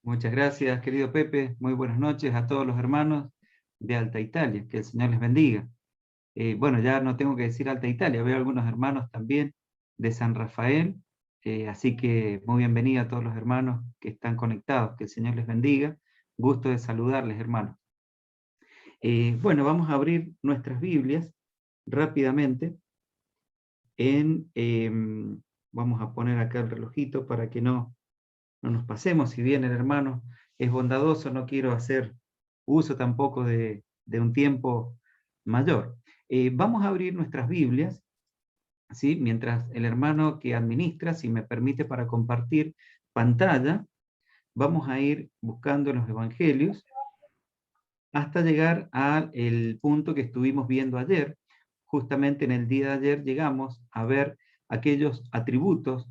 Muchas gracias, querido Pepe. Muy buenas noches a todos los hermanos de Alta Italia. Que el Señor les bendiga. Bueno, ya no tengo que decir Alta Italia, veo algunos hermanos también de San Rafael, así que muy bienvenido a todos los hermanos que están conectados. Que el Señor les bendiga. Gusto de saludarles, hermanos. Bueno, vamos a abrir nuestras Biblias rápidamente. Vamos a poner acá el relojito para que no nos pasemos. Si bien el hermano es bondadoso, no quiero hacer uso tampoco de un tiempo mayor. Vamos a abrir nuestras Biblias, ¿sí? Mientras el hermano que administra, si me permite para compartir pantalla, vamos a ir buscando los evangelios hasta llegar al punto que estuvimos viendo ayer. Justamente en el día de ayer llegamos a ver aquellos atributos,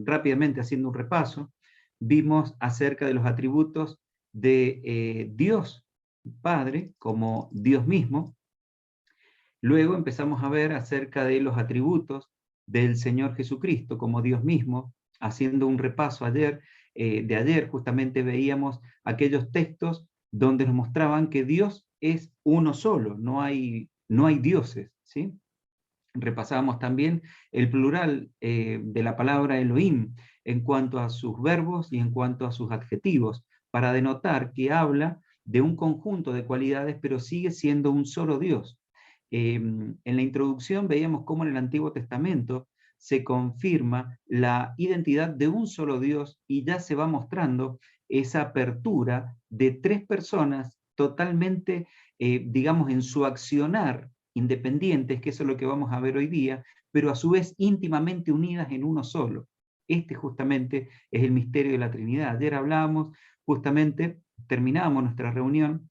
rápidamente haciendo un repaso, vimos acerca de los atributos de Dios Padre como Dios mismo. Luego empezamos a ver acerca de los atributos del Señor Jesucristo como Dios mismo, haciendo un repaso ayer, de ayer justamente veíamos aquellos textos donde nos mostraban que Dios es uno solo, no hay dioses, ¿sí? Repasábamos también el plural de la palabra Elohim en cuanto a sus verbos y en cuanto a sus adjetivos, para denotar que habla de un conjunto de cualidades, pero sigue siendo un solo Dios. En la introducción veíamos cómo en el Antiguo Testamento se confirma la identidad de un solo Dios y ya se va mostrando esa apertura de tres personas totalmente, digamos, en su accionar independientes, que eso es lo que vamos a ver hoy día, pero a su vez íntimamente unidas en uno solo. Este justamente es el misterio de la Trinidad. Ayer hablábamos, justamente, terminábamos nuestra reunión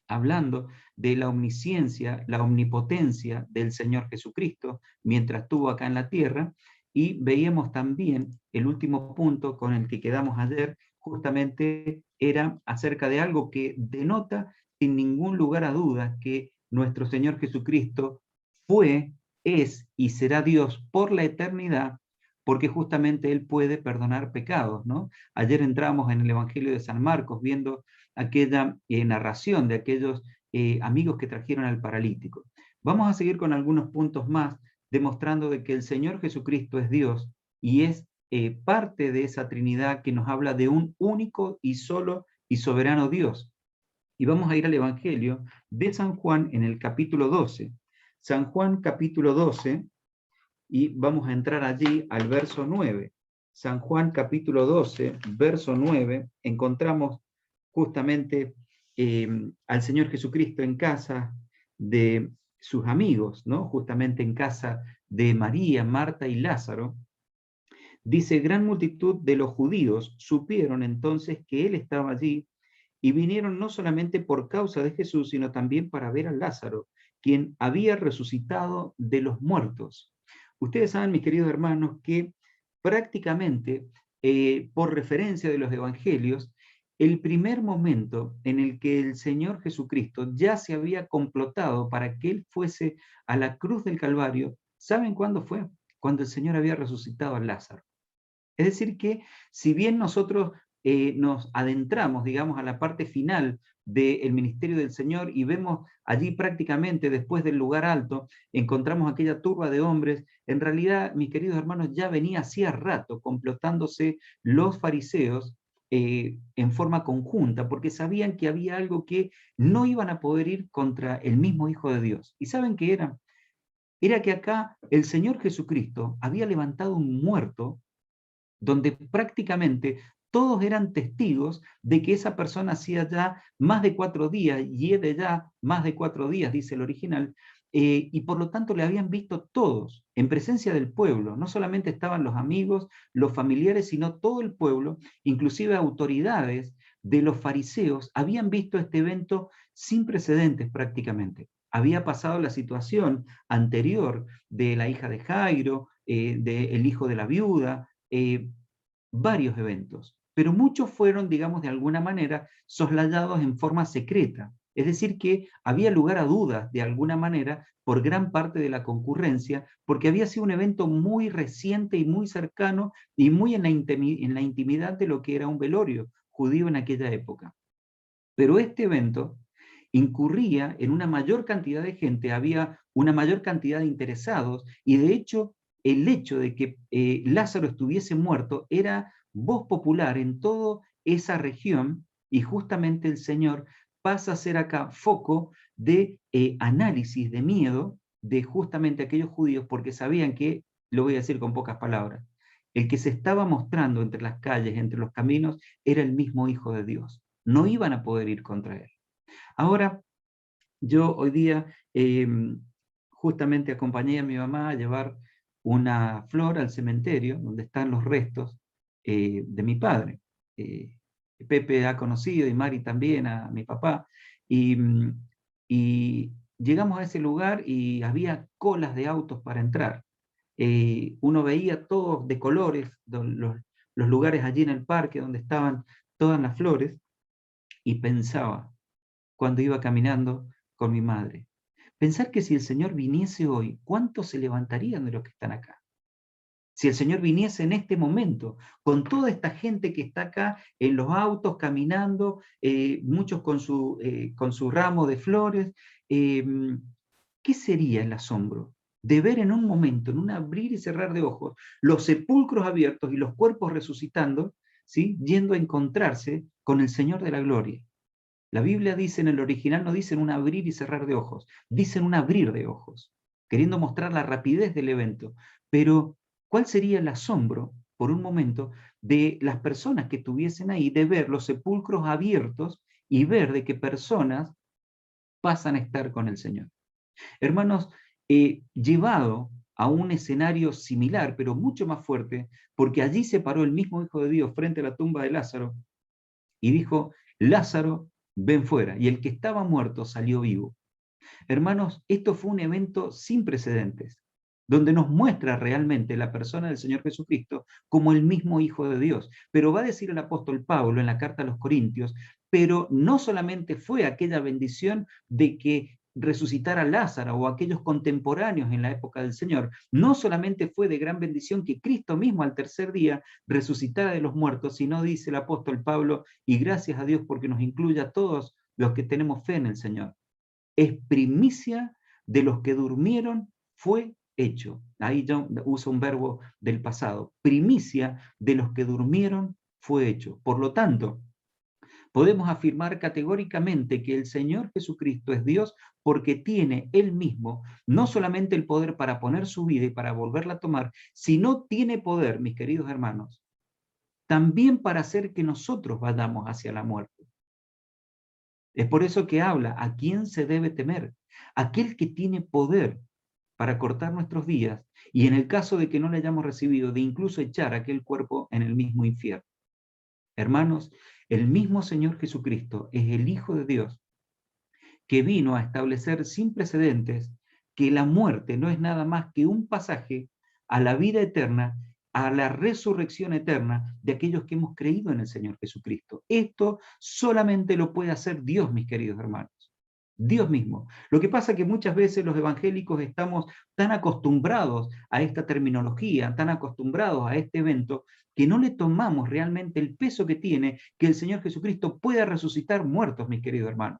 hablando de la omnisciencia, la omnipotencia del Señor Jesucristo, mientras estuvo acá en la tierra, y veíamos también el último punto con el que quedamos ayer, justamente era acerca de algo que denota sin ningún lugar a dudas que nuestro Señor Jesucristo fue, es y será Dios por la eternidad, porque justamente Él puede perdonar pecados, ¿no? Ayer entramos en el Evangelio de San Marcos viendo aquella narración de aquellos amigos que trajeron al paralítico. Vamos a seguir con algunos puntos más, demostrando de que el Señor Jesucristo es Dios y es parte de esa Trinidad que nos habla de un único y solo y soberano Dios. Y vamos a ir al Evangelio de San Juan en el capítulo 12. San Juan capítulo 12, y vamos a entrar allí al verso 9. San Juan capítulo 12, verso 9, encontramos justamente al Señor Jesucristo en casa de sus amigos, ¿no? Justamente en casa de María, Marta y Lázaro. Dice, gran multitud de los judíos supieron entonces que él estaba allí y vinieron no solamente por causa de Jesús, sino también para ver a Lázaro, quien había resucitado de los muertos. Ustedes saben, mis queridos hermanos, que prácticamente, por referencia de los evangelios, el primer momento en el que el Señor Jesucristo ya se había complotado para que Él fuese a la cruz del Calvario, ¿saben cuándo fue? Cuando el Señor había resucitado a Lázaro. Es decir que, si bien nosotros nos adentramos, digamos, a la parte final del ministerio del Señor y vemos allí prácticamente después del lugar alto, encontramos aquella turba de hombres, en realidad, mis queridos hermanos, ya venía hacía rato complotándose los fariseos en forma conjunta, porque sabían que había algo que no iban a poder ir contra el mismo Hijo de Dios. ¿Y saben qué era? Era que acá el Señor Jesucristo había levantado un muerto donde prácticamente todos eran testigos de que esa persona hacía ya más de 4 días, y es de ya más de 4 días, dice el original, y por lo tanto le habían visto todos, en presencia del pueblo. No solamente estaban los amigos, los familiares, sino todo el pueblo, inclusive autoridades de los fariseos, habían visto este evento sin precedentes prácticamente. Había pasado la situación anterior de la hija de Jairo, del hijo de la viuda, varios eventos, pero muchos fueron, digamos, de alguna manera soslayados en forma secreta. Es decir, que había lugar a dudas, de alguna manera, por gran parte de la concurrencia, porque había sido un evento muy reciente y muy cercano y muy en la intimidad de lo que era un velorio judío en aquella época. Pero este evento incurría en una mayor cantidad de gente, había una mayor cantidad de interesados, y de hecho, el hecho de que Lázaro estuviese muerto era voz popular en toda esa región, y justamente el Señor pasa a ser acá foco de análisis, de miedo, de justamente aquellos judíos, porque sabían que, lo voy a decir con pocas palabras, el que se estaba mostrando entre las calles, entre los caminos, era el mismo Hijo de Dios. No iban a poder ir contra él. Ahora, yo hoy día justamente acompañé a mi mamá a llevar una flor al cementerio donde están los restos de mi padre. Eh, Pepe ha conocido, y Mari también, a mi papá, y, y llegamos a ese lugar y había colas de autos para entrar. Uno veía todos de colores, los lugares allí en el parque donde estaban todas las flores, y pensaba, cuando iba caminando con mi madre, pensar que si el Señor viniese hoy, ¿cuántos se levantarían de los que están acá? Si el Señor viniese en este momento, con toda esta gente que está acá en los autos, caminando, muchos con su ramo de flores, eh, ¿qué sería el asombro de ver en un momento, en un abrir y cerrar de ojos, los sepulcros abiertos y los cuerpos resucitando, ¿sí?, yendo a encontrarse con el Señor de la gloria? La Biblia dice, en el original no dice en un abrir y cerrar de ojos, dice en un abrir de ojos, queriendo mostrar la rapidez del evento. Pero, ¿cuál sería el asombro, por un momento, de las personas que estuviesen ahí, de ver los sepulcros abiertos y ver de qué personas pasan a estar con el Señor? Hermanos, llevado a un escenario similar, pero mucho más fuerte, porque allí se paró el mismo Hijo de Dios frente a la tumba de Lázaro y dijo, Lázaro, ven fuera. Y el que estaba muerto salió vivo. Hermanos, esto fue un evento sin precedentes, donde nos muestra realmente la persona del Señor Jesucristo como el mismo Hijo de Dios. Pero va a decir el apóstol Pablo en la carta a los Corintios, pero no solamente fue aquella bendición de que resucitara a Lázaro o aquellos contemporáneos en la época del Señor, no solamente fue de gran bendición que Cristo mismo al tercer día resucitara de los muertos, sino dice el apóstol Pablo, y gracias a Dios porque nos incluye a todos los que tenemos fe en el Señor, es primicia de los que durmieron, fue hecho. Ahí yo uso un verbo del pasado. Primicia de los que durmieron, fue hecho. Por lo tanto, podemos afirmar categóricamente que el Señor Jesucristo es Dios porque tiene Él mismo no solamente el poder para poner su vida y para volverla a tomar, sino tiene poder, mis queridos hermanos, también para hacer que nosotros vayamos hacia la muerte. Es por eso que habla, ¿a quién se debe temer? Aquel que tiene poder para cortar nuestros días y en el caso de que no le hayamos recibido, de incluso echar aquel cuerpo en el mismo infierno. Hermanos, el mismo Señor Jesucristo es el Hijo de Dios que vino a establecer sin precedentes que la muerte no es nada más que un pasaje a la vida eterna, a la resurrección eterna de aquellos que hemos creído en el Señor Jesucristo. Esto solamente lo puede hacer Dios, mis queridos hermanos. Dios mismo. Lo que pasa es que muchas veces los evangélicos estamos tan acostumbrados a esta terminología, tan acostumbrados a este evento, que no le tomamos realmente el peso que tiene que el Señor Jesucristo pueda resucitar muertos, mis queridos hermanos.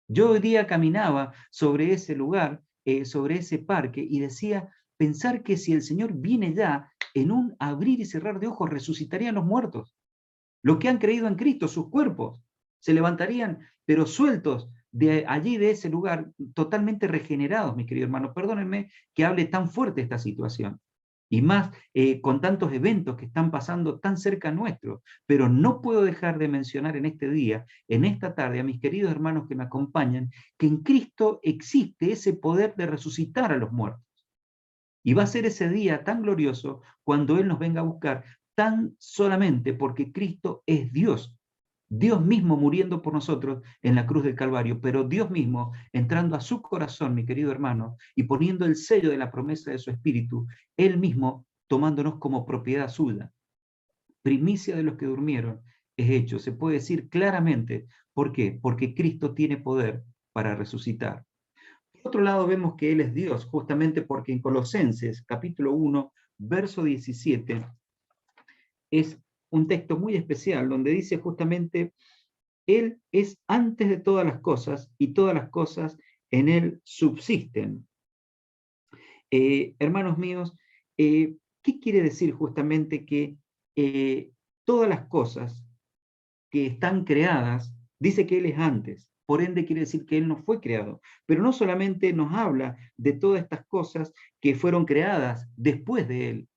Yo hoy día caminaba sobre ese lugar, sobre ese parque, y decía, pensar que si el Señor viene ya, en un abrir y cerrar de ojos, resucitarían los muertos. Los que han creído en Cristo, sus cuerpos, se levantarían, pero sueltos de allí, de ese lugar, totalmente regenerados, mis queridos hermanos. Perdónenme que hable tan fuerte esta situación. Y más con tantos eventos que están pasando tan cerca nuestro. Pero no puedo dejar de mencionar en este día, en esta tarde, a mis queridos hermanos que me acompañan, que en Cristo existe ese poder de resucitar a los muertos. Y va a ser ese día tan glorioso cuando Él nos venga a buscar, tan solamente porque Cristo es Dios. Dios mismo muriendo por nosotros en la cruz del Calvario, pero Dios mismo entrando a su corazón, mi querido hermano, y poniendo el sello de la promesa de su Espíritu, Él mismo tomándonos como propiedad suya. Primicia de los que durmieron, es hecho. Se puede decir claramente. ¿Por qué? Porque Cristo tiene poder para resucitar. Por otro lado, vemos que Él es Dios, justamente porque en Colosenses, capítulo 1, verso 17, es un texto muy especial, donde dice justamente, Él es antes de todas las cosas, y todas las cosas en Él subsisten. Hermanos míos, ¿qué quiere decir justamente que todas las cosas que están creadas, dice que Él es antes, por ende quiere decir que Él no fue creado, pero no solamente nos habla de todas estas cosas que fueron creadas después de Él,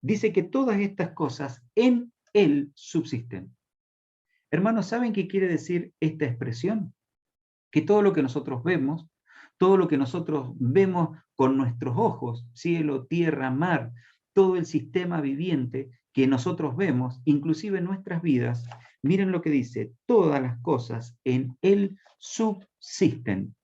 dice que todas estas cosas en Él subsisten. Hermanos, ¿saben qué quiere decir esta expresión? Que todo lo que nosotros vemos, todo lo que nosotros vemos con nuestros ojos, cielo, tierra, mar, todo el sistema viviente que nosotros vemos, inclusive en nuestras vidas, miren lo que dice, todas las cosas en Él subsisten.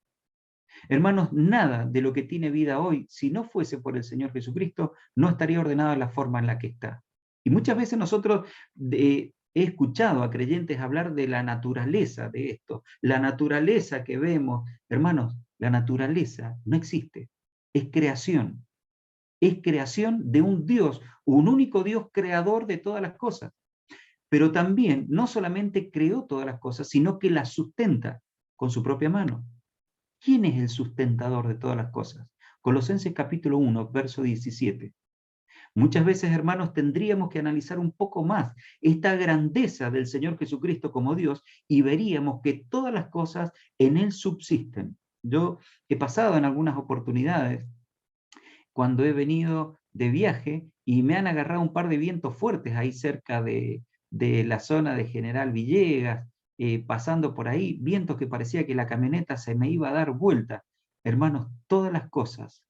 Hermanos, nada de lo que tiene vida hoy, si no fuese por el Señor Jesucristo, no estaría ordenado de la forma en la que está. Y muchas veces nosotros he escuchado a creyentes hablar de la naturaleza de esto, la naturaleza que vemos. Hermanos, la naturaleza no existe, es creación. Es creación de un Dios, un único Dios creador de todas las cosas. Pero también no solamente creó todas las cosas, sino que las sustenta con su propia mano. ¿Quién es el sustentador de todas las cosas? Colosenses capítulo 1, verso 17. Muchas veces, hermanos, tendríamos que analizar un poco más esta grandeza del Señor Jesucristo como Dios y veríamos que todas las cosas en Él subsisten. Yo he pasado en algunas oportunidades cuando he venido de viaje y me han agarrado un par de vientos fuertes ahí cerca de la zona de General Villegas, pasando por ahí, vientos que parecía que la camioneta se me iba a dar vuelta. Hermanos, todas las cosas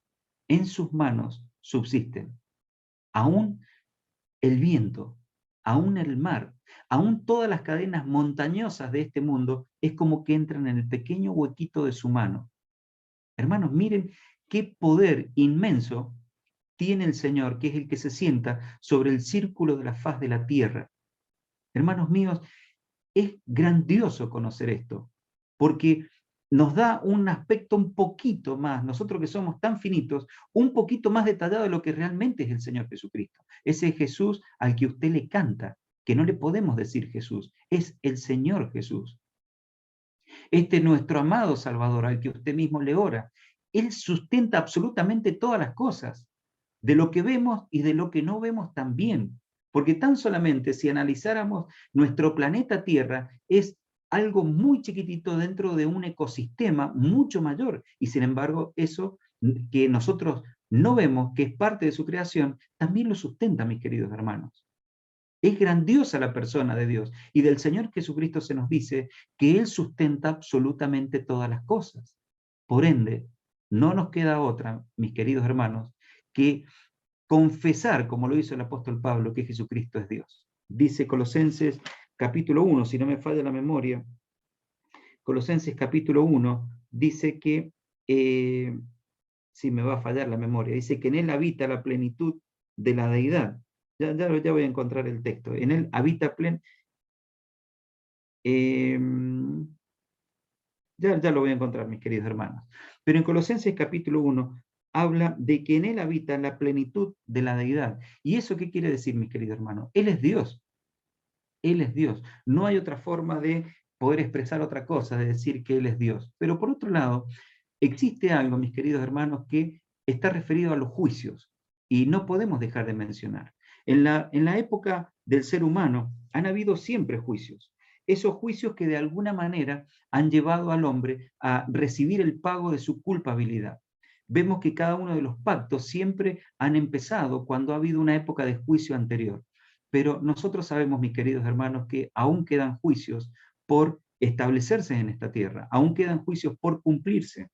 en sus manos subsisten. Aún el viento, aún el mar, aún todas las cadenas montañosas de este mundo, es como que entran en el pequeño huequito de su mano. Hermanos, miren qué poder inmenso tiene el Señor, que es el que se sienta sobre el círculo de la faz de la tierra. Hermanos míos, es grandioso conocer esto, porque nos da un aspecto un poquito más, nosotros que somos tan finitos, un poquito más detallado de lo que realmente es el Señor Jesucristo. Ese Jesús al que usted le canta, que no le podemos decir Jesús, es el Señor Jesús. Este nuestro amado Salvador al que usted mismo le ora. Él sustenta absolutamente todas las cosas, de lo que vemos y de lo que no vemos también. Porque tan solamente si analizáramos nuestro planeta Tierra, es algo muy chiquitito dentro de un ecosistema mucho mayor. Y sin embargo, eso que nosotros no vemos, que es parte de su creación, también lo sustenta, mis queridos hermanos. Es grandiosa la persona de Dios. Y del Señor Jesucristo se nos dice que Él sustenta absolutamente todas las cosas. Por ende, no nos queda otra, mis queridos hermanos, que confesar, como lo hizo el apóstol Pablo, que Jesucristo es Dios. Dice Colosenses capítulo 1, si no me falla la memoria, Colosenses capítulo 1 dice que, si me va a fallar la memoria, dice que en Él habita la plenitud de la deidad. Ya voy a encontrar el texto. En Él habita ya lo voy a encontrar, mis queridos hermanos. Pero en Colosenses capítulo 1 habla de que en Él habita la plenitud de la deidad. ¿Y eso qué quiere decir, mis queridos hermanos? Él es Dios. Él es Dios. No hay otra forma de poder expresar otra cosa, de decir que Él es Dios. Pero por otro lado, existe algo, mis queridos hermanos, que está referido a los juicios y no podemos dejar de mencionar. En la época del ser humano han habido siempre juicios. Esos juicios que de alguna manera han llevado al hombre a recibir el pago de su culpabilidad. Vemos que cada uno de los pactos siempre han empezado cuando ha habido una época de juicio anterior. Pero nosotros sabemos, mis queridos hermanos, que aún quedan juicios por establecerse en esta tierra, aún quedan juicios por cumplirse.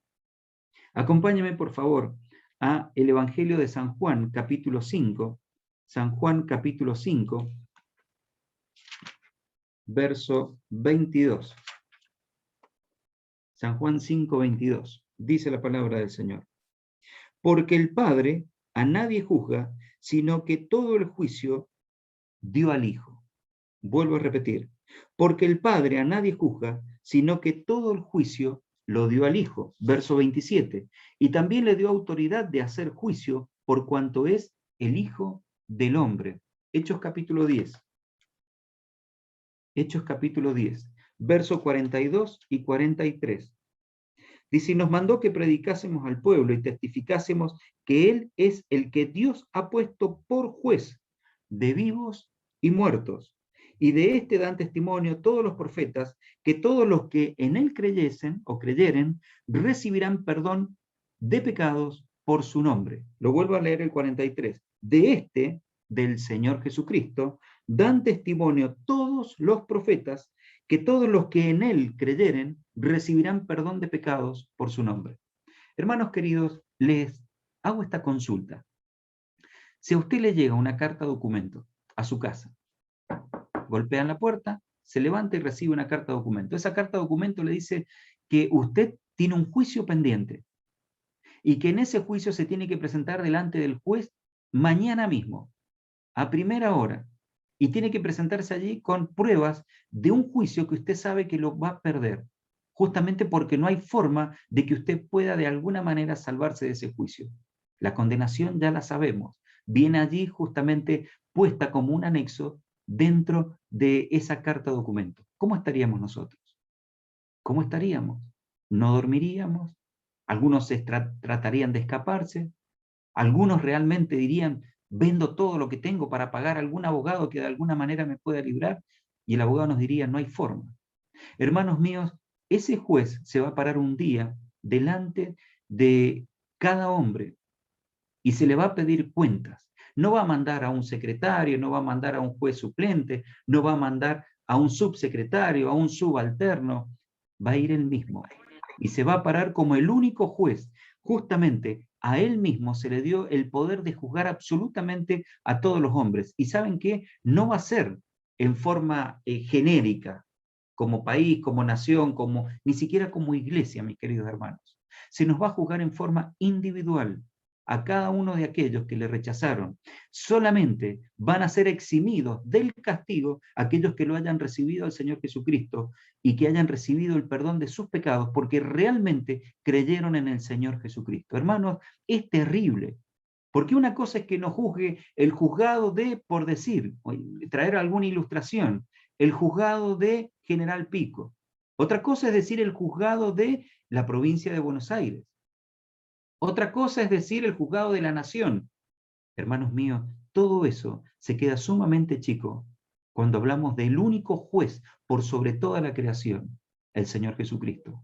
Acompáñame, por favor, a el Evangelio de San Juan, capítulo 5. San Juan, capítulo 5, verso 22. San Juan 5, 22. Dice la palabra del Señor. Porque el Padre a nadie juzga, sino que todo el juicio dio al Hijo. Vuelvo a repetir. Porque el Padre a nadie juzga, sino que todo el juicio lo dio al Hijo. Verso 27. Y también le dio autoridad de hacer juicio por cuanto es el Hijo del Hombre. Hechos capítulo 10. Hechos capítulo 10, verso 42 y 43. Dice, y nos mandó que predicásemos al pueblo y testificásemos que Él es el que Dios ha puesto por juez de vivos y muertos. Y de este dan testimonio todos los profetas, que todos los que en Él creyesen o creyeren, recibirán perdón de pecados por su nombre. Lo vuelvo a leer el 43. De este, del Señor Jesucristo, dan testimonio todos los profetas, que todos los que en Él creyeren recibirán perdón de pecados por su nombre. Hermanos queridos, les hago esta consulta. Si a usted le llega una carta documento a su casa, golpean la puerta, se levanta y recibe una carta documento. Esa carta documento le dice que usted tiene un juicio pendiente y que en ese juicio se tiene que presentar delante del juez mañana mismo, a primera hora, y tiene que presentarse allí con pruebas de un juicio que usted sabe que lo va a perder, justamente porque no hay forma de que usted pueda de alguna manera salvarse de ese juicio. La condenación ya la sabemos, viene allí justamente puesta como un anexo dentro de esa carta documento. ¿Cómo estaríamos nosotros? ¿Cómo estaríamos? ¿No dormiríamos? Algunos tratarían de escaparse, algunos realmente dirían, vendo todo lo que tengo para pagar a algún abogado que de alguna manera me pueda librar, y el abogado nos diría, no hay forma. Hermanos míos, ese juez se va a parar un día delante de cada hombre y se le va a pedir cuentas. No va a mandar a un secretario, no va a mandar a un juez suplente, no va a mandar a un subsecretario, a un subalterno, va a ir él mismo y se va a parar como el único juez. Justamente a él mismo se le dio el poder de juzgar absolutamente a todos los hombres. ¿Y saben qué? No va a ser en forma genérica, como país, como nación, como, ni siquiera como iglesia, mis queridos hermanos. Se nos va a juzgar en forma individual a cada uno de aquellos que le rechazaron. Solamente van a ser eximidos del castigo aquellos que lo hayan recibido al Señor Jesucristo y que hayan recibido el perdón de sus pecados porque realmente creyeron en el Señor Jesucristo. Hermanos, es terrible. Porque una cosa es que nos juzgue el juzgado de, por decir, traer alguna ilustración, el juzgado de General Pico. Otra cosa es decir el juzgado de la provincia de Buenos Aires. Otra cosa es decir el juzgado de la nación. Hermanos míos, todo eso se queda sumamente chico cuando hablamos del único juez por sobre toda la creación, el Señor Jesucristo.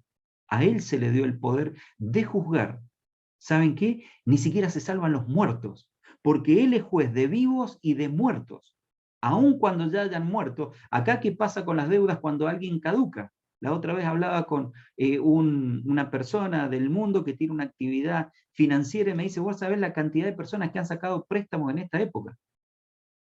A Él se le dio el poder de juzgar. ¿Saben qué? Ni siquiera se salvan los muertos, porque Él es juez de vivos y de muertos. Aun cuando ya hayan muerto, acá ¿qué pasa con las deudas cuando alguien caduca? La otra vez hablaba con una persona del mundo que tiene una actividad financiera y me dice, vos sabés la cantidad de personas que han sacado préstamos en esta época.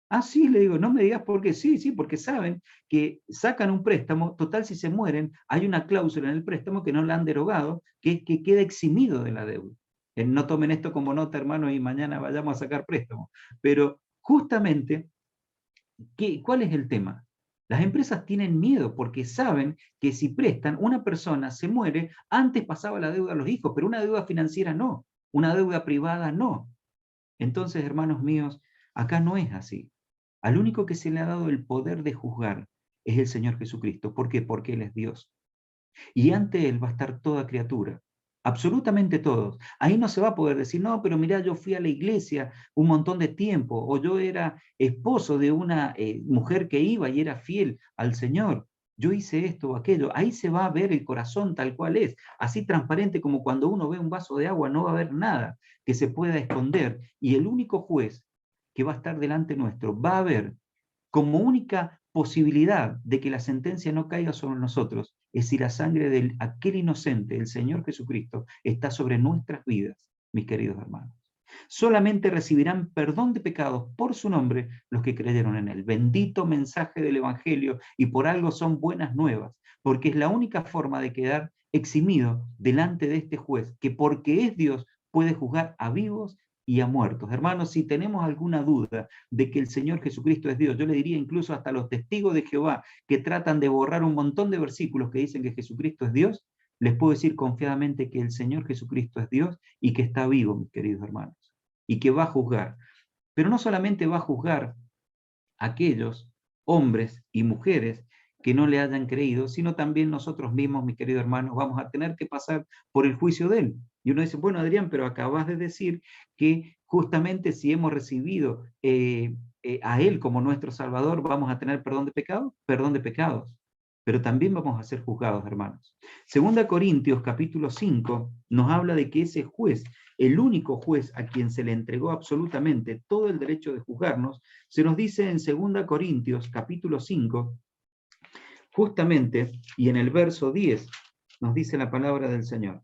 Ah, sí, le digo, no me digas por qué. Sí, sí, porque saben que sacan un préstamo, total si se mueren, hay una cláusula en el préstamo que no la han derogado, que es que queda eximido de la deuda. No tomen esto como nota, hermano, y mañana vayamos a sacar préstamo. Pero justamente, ¿cuál es el tema? Las empresas tienen miedo porque saben que si prestan, una persona se muere, antes pasaba la deuda a los hijos, pero una deuda financiera no, una deuda privada no. Entonces, hermanos míos, acá no es así. Al único que se le ha dado el poder de juzgar es el Señor Jesucristo. ¿Por qué? Porque Él es Dios. Y ante Él va a estar toda criatura, absolutamente todos. Ahí no se va a poder decir, no, pero mira, yo fui a la iglesia un montón de tiempo, o yo era esposo de una mujer que iba y era fiel al Señor. Yo hice esto o aquello. Ahí se va a ver el corazón tal cual es, así transparente como cuando uno ve un vaso de agua, no va a haber nada que se pueda esconder. Y el único juez que va a estar delante nuestro va a ver como única posibilidad de que la sentencia no caiga sobre nosotros, es si la sangre de aquel inocente, el Señor Jesucristo, está sobre nuestras vidas, mis queridos hermanos. Solamente recibirán perdón de pecados por su nombre los que creyeron en él. Bendito mensaje del Evangelio, y por algo son buenas nuevas, porque es la única forma de quedar eximido delante de este juez, que porque es Dios puede juzgar a vivos y a muertos. Hermanos, si tenemos alguna duda de que el Señor Jesucristo es Dios, yo le diría incluso hasta los testigos de Jehová que tratan de borrar un montón de versículos que dicen que Jesucristo es Dios, les puedo decir confiadamente que el Señor Jesucristo es Dios y que está vivo, mis queridos hermanos, y que va a juzgar. Pero no solamente va a juzgar a aquellos hombres y mujeres que no le hayan creído, sino también nosotros mismos, mis queridos hermanos, vamos a tener que pasar por el juicio de él. Y uno dice, bueno, Adrián, pero acabas de decir que justamente si hemos recibido a él como nuestro Salvador, vamos a tener perdón de pecados, perdón de pecados, pero también vamos a ser juzgados, hermanos. Segunda Corintios capítulo 5 nos habla de que ese juez, el único juez a quien se le entregó absolutamente todo el derecho de juzgarnos, se nos dice en 2 Corintios capítulo 5, justamente, y en el verso 10, nos dice la palabra del Señor,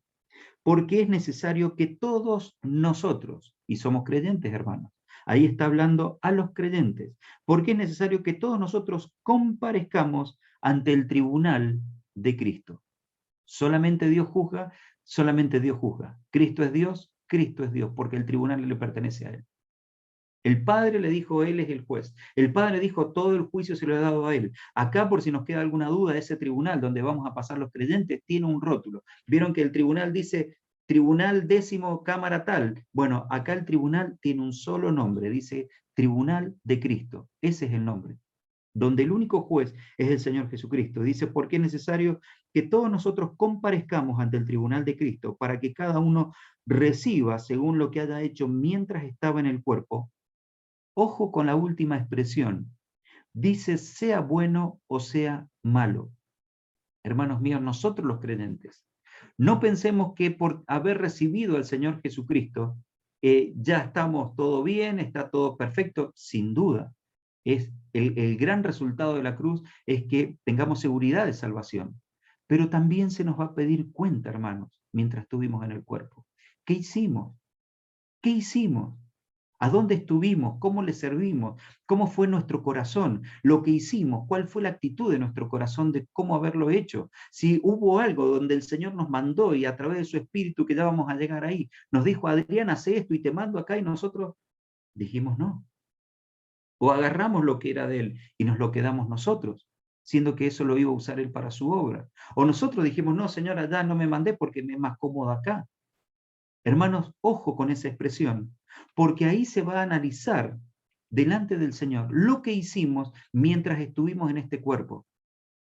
porque es necesario que todos nosotros, y somos creyentes, hermanos, ahí está hablando a los creyentes, porque es necesario que todos nosotros comparezcamos ante el tribunal de Cristo. Solamente Dios juzga, solamente Dios juzga. Cristo es Dios, porque el tribunal le pertenece a Él. El Padre le dijo, Él es el juez. El Padre dijo, todo el juicio se lo ha dado a Él. Acá, por si nos queda alguna duda, ese tribunal donde vamos a pasar los creyentes tiene un rótulo. Vieron que el tribunal dice, Tribunal 10º, Cámara tal. Bueno, acá el tribunal tiene un solo nombre, dice Tribunal de Cristo. Ese es el nombre. Donde el único juez es el Señor Jesucristo. Dice, porque es necesario que todos nosotros comparezcamos ante el tribunal de Cristo para que cada uno reciba según lo que haya hecho mientras estaba en el cuerpo. Ojo con la última expresión. Dice, sea bueno o sea malo. Hermanos míos, nosotros los creyentes, no pensemos que por haber recibido al Señor Jesucristo, ya estamos todo bien, está todo perfecto. Sin duda, es el gran resultado de la cruz es que tengamos seguridad de salvación. Pero también se nos va a pedir cuenta, hermanos, mientras estuvimos en el cuerpo. ¿Qué hicimos? ¿Qué hicimos? ¿A dónde estuvimos? ¿Cómo le servimos? ¿Cómo fue nuestro corazón? Lo que hicimos, ¿cuál fue la actitud de nuestro corazón de cómo haberlo hecho? Si hubo algo donde el Señor nos mandó y a través de su Espíritu, que ya vamos a llegar ahí, nos dijo, Adrián, hace esto y te mando acá, y nosotros dijimos no. O agarramos lo que era de Él y nos lo quedamos nosotros, siendo que eso lo iba a usar Él para su obra. O nosotros dijimos, no, Señora, ya no me mandé porque me es más cómodo acá. Hermanos, ojo con esa expresión, porque ahí se va a analizar delante del Señor lo que hicimos mientras estuvimos en este cuerpo.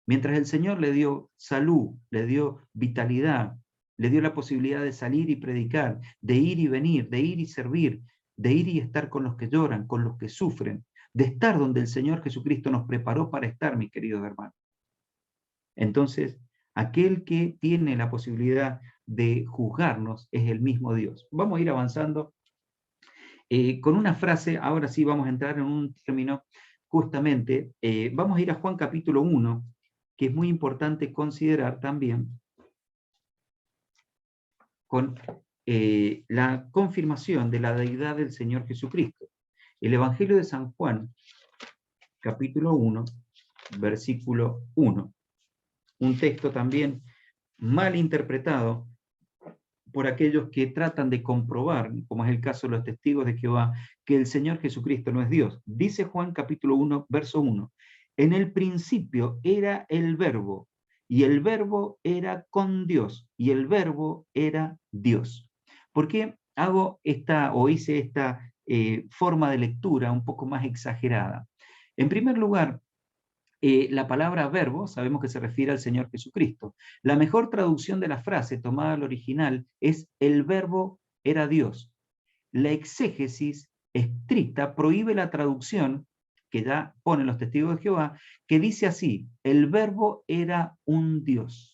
Mientras el Señor le dio salud, le dio vitalidad, le dio la posibilidad de salir y predicar, de ir y venir, de ir y servir, de ir y estar con los que lloran, con los que sufren, de estar donde el Señor Jesucristo nos preparó para estar, mis queridos hermanos. Entonces, aquel que tiene la posibilidad de juzgarnos es el mismo Dios. Vamos a ir avanzando con una frase, ahora sí vamos a entrar en un término, justamente, vamos a ir a Juan capítulo 1, que es muy importante considerar también con la confirmación de la deidad del Señor Jesucristo. El Evangelio de San Juan, capítulo 1, versículo 1. Un texto también mal interpretado por aquellos que tratan de comprobar, como es el caso de los testigos de Jehová, que el Señor Jesucristo no es Dios. Dice Juan capítulo 1, verso 1, en el principio era el verbo, y el verbo era con Dios, y el verbo era Dios. ¿Por qué hago esta, o hice esta forma de lectura un poco más exagerada? En primer lugar, la palabra verbo sabemos que se refiere al Señor Jesucristo. La mejor traducción de la frase tomada al original es el verbo era Dios. La exégesis estricta prohíbe la traducción que ya ponen los testigos de Jehová, que dice así, el verbo era un Dios.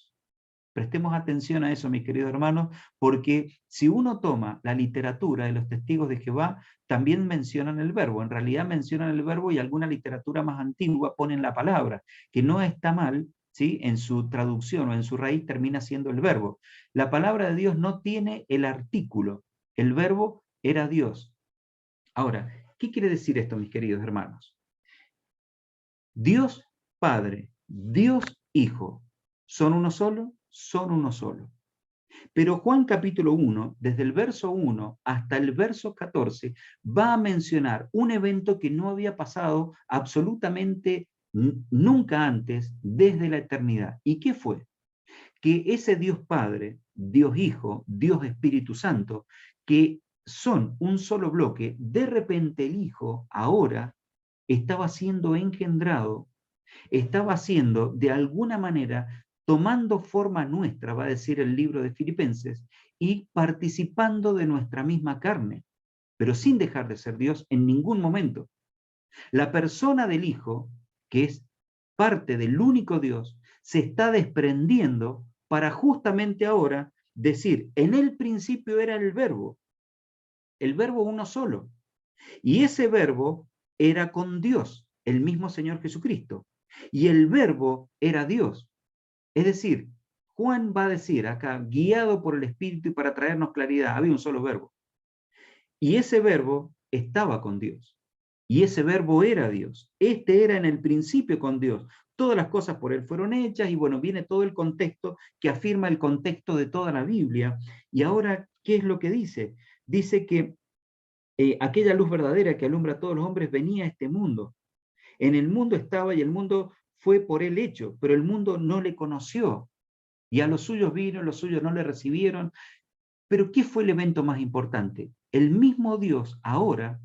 Prestemos atención a eso, mis queridos hermanos, porque si uno toma la literatura de los testigos de Jehová, también mencionan el verbo. En realidad mencionan el verbo y alguna literatura más antigua ponen la palabra, que no está mal, ¿sí? En su traducción o en su raíz termina siendo el verbo. La palabra de Dios no tiene el artículo. El verbo era Dios. Ahora, ¿qué quiere decir esto, mis queridos hermanos? Dios Padre, Dios Hijo, ¿son uno solo? Son uno solo. Pero Juan capítulo 1, desde el verso 1 hasta el verso 14, va a mencionar un evento que no había pasado absolutamente nunca antes desde la eternidad. ¿Y qué fue? Que ese Dios Padre, Dios Hijo, Dios Espíritu Santo, que son un solo bloque, de repente el Hijo ahora estaba siendo engendrado, estaba siendo de alguna manera tomando forma nuestra, va a decir el libro de Filipenses, y participando de nuestra misma carne, pero sin dejar de ser Dios en ningún momento. La persona del Hijo, que es parte del único Dios, se está desprendiendo para justamente ahora decir, en el principio era el verbo uno solo, y ese verbo era con Dios, el mismo Señor Jesucristo, y el verbo era Dios. Es decir, Juan va a decir acá, guiado por el Espíritu y para traernos claridad, había un solo verbo, y ese verbo estaba con Dios. Y ese verbo era Dios. Este era en el principio con Dios. Todas las cosas por él fueron hechas y bueno, viene todo el contexto que afirma el contexto de toda la Biblia. Y ahora, ¿qué es lo que dice? Dice que aquella luz verdadera que alumbra a todos los hombres venía a este mundo. En el mundo estaba y el mundo fue por él hecho, pero el mundo no le conoció. Y a los suyos vino, los suyos no le recibieron. Pero ¿qué fue el evento más importante? El mismo Dios ahora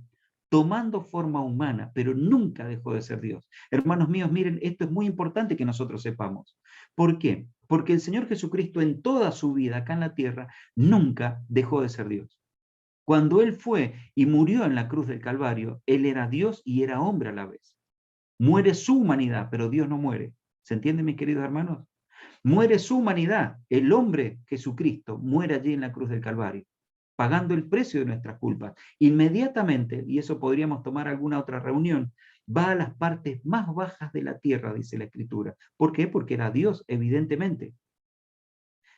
tomando forma humana, pero nunca dejó de ser Dios. Hermanos míos, miren, esto es muy importante que nosotros sepamos. ¿Por qué? Porque el Señor Jesucristo en toda su vida acá en la tierra nunca dejó de ser Dios. Cuando Él fue y murió en la cruz del Calvario, Él era Dios y era hombre a la vez. Muere su humanidad, pero Dios no muere. ¿Se entiende, mis queridos hermanos? Muere su humanidad. El hombre Jesucristo muere allí en la cruz del Calvario, pagando el precio de nuestras culpas. Inmediatamente, y eso podríamos tomar alguna otra reunión, va a las partes más bajas de la tierra, dice la Escritura. ¿Por qué? Porque era Dios, evidentemente.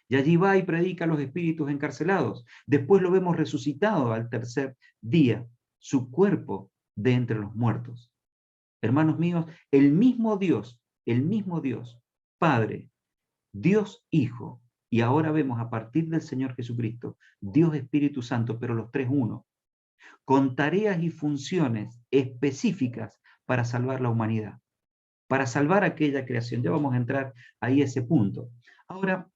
Y allí va y predica a los espíritus encarcelados. Después lo vemos resucitado al tercer día, su cuerpo de entre los muertos. Hermanos míos, el mismo Dios, Padre, Dios Hijo, y ahora vemos a partir del Señor Jesucristo, Dios Espíritu Santo, pero los tres uno, con tareas y funciones específicas para salvar la humanidad, para salvar aquella creación. Ya vamos a entrar ahí a ese punto. Ahora,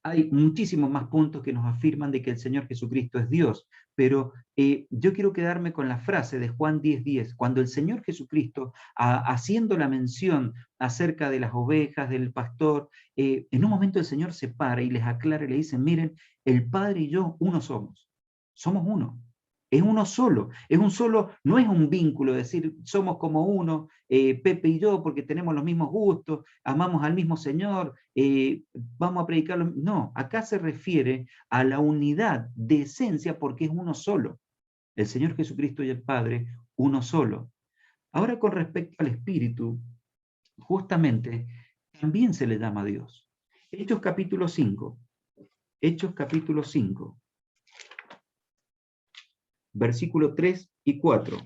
hay muchísimos más puntos que nos afirman de que el Señor Jesucristo es Dios, pero yo quiero quedarme con la frase de Juan 10:10, cuando el Señor Jesucristo, haciendo la mención acerca de las ovejas, del pastor, en un momento el Señor se para y les aclara y le dice, miren, el Padre y yo uno somos uno. Es uno solo, es un solo, no es un vínculo, decir, somos como uno, Pepe y yo, porque tenemos los mismos gustos, amamos al mismo Señor, vamos a predicarlo. No, acá se refiere a la unidad de esencia porque es uno solo. El Señor Jesucristo y el Padre, uno solo. Ahora con respecto al Espíritu, justamente, también se le llama Dios. Hechos capítulo 5. Hechos capítulo 5. Versículo 3 y 4.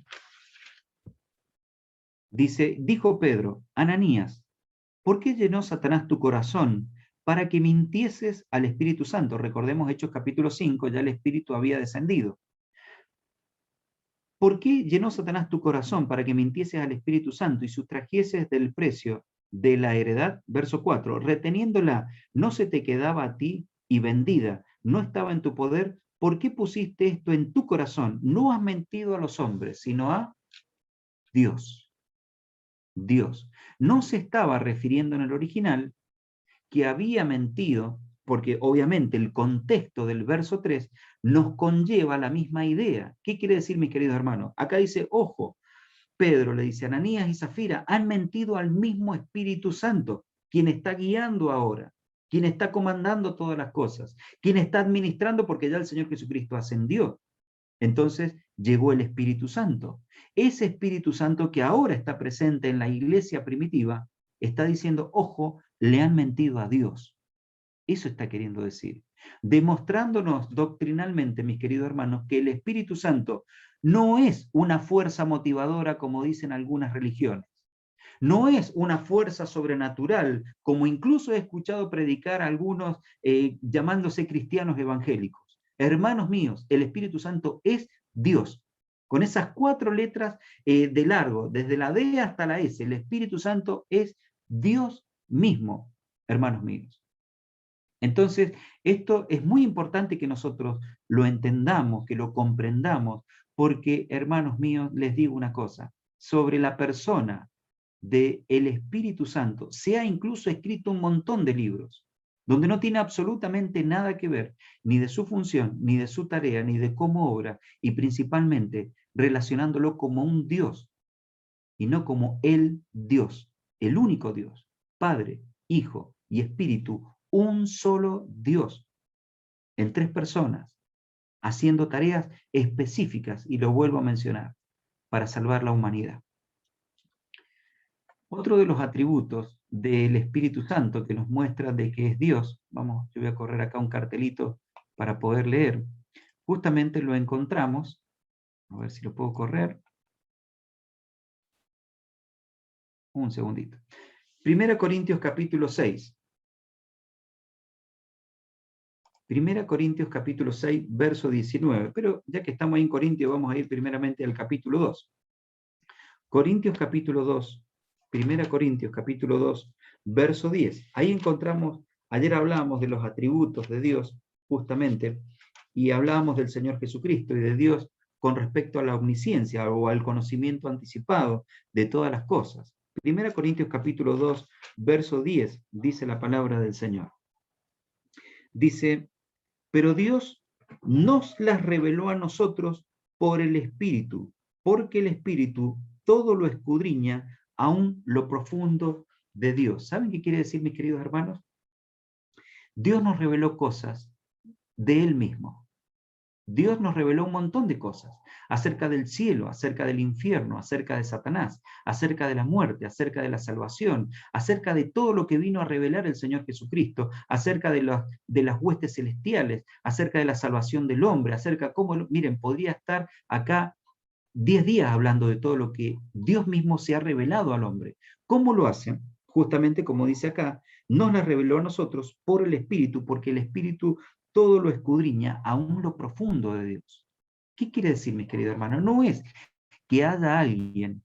Dice, dijo Pedro, Ananías, ¿por qué llenó Satanás tu corazón para que mintieses al Espíritu Santo? Recordemos Hechos capítulo 5, ya el Espíritu había descendido. ¿Por qué llenó Satanás tu corazón para que mintieses al Espíritu Santo y sustrajeses del precio de la heredad? Verso 4, reteniéndola, no se te quedaba a ti y vendida, no estaba en tu poder. ¿Por qué pusiste esto en tu corazón? No has mentido a los hombres, sino a Dios. Dios. No se estaba refiriendo en el original que había mentido, porque obviamente el contexto del verso 3 nos conlleva la misma idea. ¿Qué quiere decir, mis queridos hermanos? Acá dice, ojo, Pedro le dice, Ananías y Zafira han mentido al mismo Espíritu Santo, quien está guiando ahora, quien está comandando todas las cosas, quien está administrando, porque ya el Señor Jesucristo ascendió. Entonces llegó el Espíritu Santo. Ese Espíritu Santo que ahora está presente en la iglesia primitiva, está diciendo, ojo, le han mentido a Dios. Eso está queriendo decir. Demostrándonos doctrinalmente, mis queridos hermanos, que el Espíritu Santo no es una fuerza motivadora como dicen algunas religiones. No es una fuerza sobrenatural, como incluso he escuchado predicar a algunos llamándose cristianos evangélicos. Hermanos míos, el Espíritu Santo es Dios. Con esas 4 letras de largo, desde la D hasta la S, el Espíritu Santo es Dios mismo, hermanos míos. Entonces, esto es muy importante que nosotros lo entendamos, que lo comprendamos, porque, hermanos míos, les digo una cosa, sobre la persona del Espíritu Santo se ha incluso escrito un montón de libros, donde no tiene absolutamente nada que ver, ni de su función, ni de su tarea, ni de cómo obra, y principalmente relacionándolo como un Dios, y no como el Dios, el único Dios, Padre, Hijo y Espíritu, un solo Dios, en 3 personas, haciendo tareas específicas, y lo vuelvo a mencionar, para salvar la humanidad. Otro de los atributos del Espíritu Santo que nos muestra de que es Dios, vamos, yo voy a correr acá un cartelito para poder leer, justamente lo encontramos, a ver si lo puedo correr, un segundito. 1 Corintios capítulo 6. 1 Corintios capítulo 6, verso 19, pero ya que estamos ahí en Corintios, vamos a ir primeramente al capítulo 2. Corintios capítulo 2, 1 Corintios capítulo 2, verso 10. Ahí encontramos, ayer hablábamos de los atributos de Dios, justamente, y hablábamos del Señor Jesucristo y de Dios con respecto a la omnisciencia o al conocimiento anticipado de todas las cosas. 1 Corintios capítulo 2, verso 10, dice la palabra del Señor. Dice, pero Dios nos las reveló a nosotros por el Espíritu, porque el Espíritu todo lo escudriña, aún lo profundo de Dios. ¿Saben qué quiere decir, mis queridos hermanos? Dios nos reveló cosas de Él mismo. Dios nos reveló un montón de cosas acerca del cielo, acerca del infierno, acerca de Satanás, acerca de la muerte, acerca de la salvación, acerca de todo lo que vino a revelar el Señor Jesucristo, acerca de las huestes celestiales, acerca de la salvación del hombre, acerca cómo, miren, podría estar acá 10 días hablando de todo lo que Dios mismo se ha revelado al hombre. ¿Cómo lo hacen? Justamente como dice acá, nos la reveló a nosotros por el Espíritu, porque el Espíritu todo lo escudriña, aún lo profundo de Dios. ¿Qué quiere decir, mis queridos hermanos? No es que haya alguien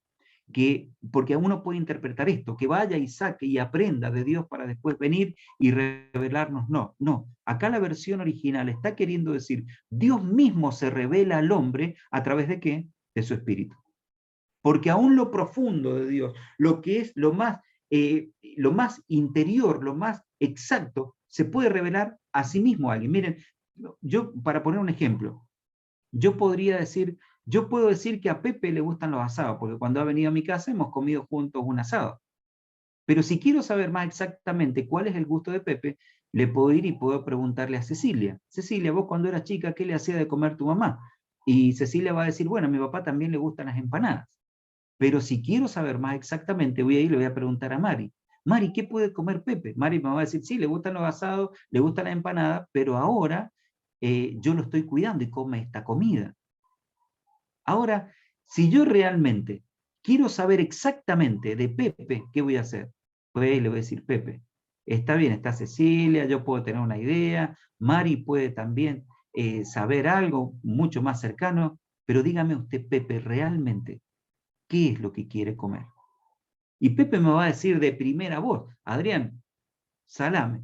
que, porque uno puede interpretar esto, que vaya y saque y aprenda de Dios para después venir y revelarnos. No, no. Acá la versión original está queriendo decir, Dios mismo se revela al hombre a través de ¿qué? De su Espíritu. Porque aún lo profundo de Dios, lo que es lo más interior, lo más exacto, se puede revelar a sí mismo a alguien. Miren, yo, para poner un ejemplo, yo puedo decir que a Pepe le gustan los asados, porque cuando ha venido a mi casa hemos comido juntos un asado. Pero si quiero saber más exactamente cuál es el gusto de Pepe, le puedo ir y puedo preguntarle a Cecilia. Cecilia, vos cuando eras chica, ¿qué le hacía de comer tu mamá? Y Cecilia va a decir, bueno, a mi papá también le gustan las empanadas. Pero si quiero saber más exactamente, voy a ir y le voy a preguntar a Mari. Mari, ¿qué puede comer Pepe? Mari me va a decir, sí, le gustan los asados, le gusta la empanada, pero ahora yo lo estoy cuidando y come esta comida. Ahora, si yo realmente quiero saber exactamente de Pepe, ¿qué voy a hacer? Pues le voy a decir, Pepe, está bien, está Cecilia, yo puedo tener una idea, Mari puede también saber algo mucho más cercano, pero dígame usted, Pepe, realmente, ¿qué es lo que quiere comer? Y Pepe me va a decir de primera voz, Adrián, salame,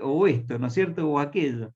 o esto, ¿no es cierto? O aquello.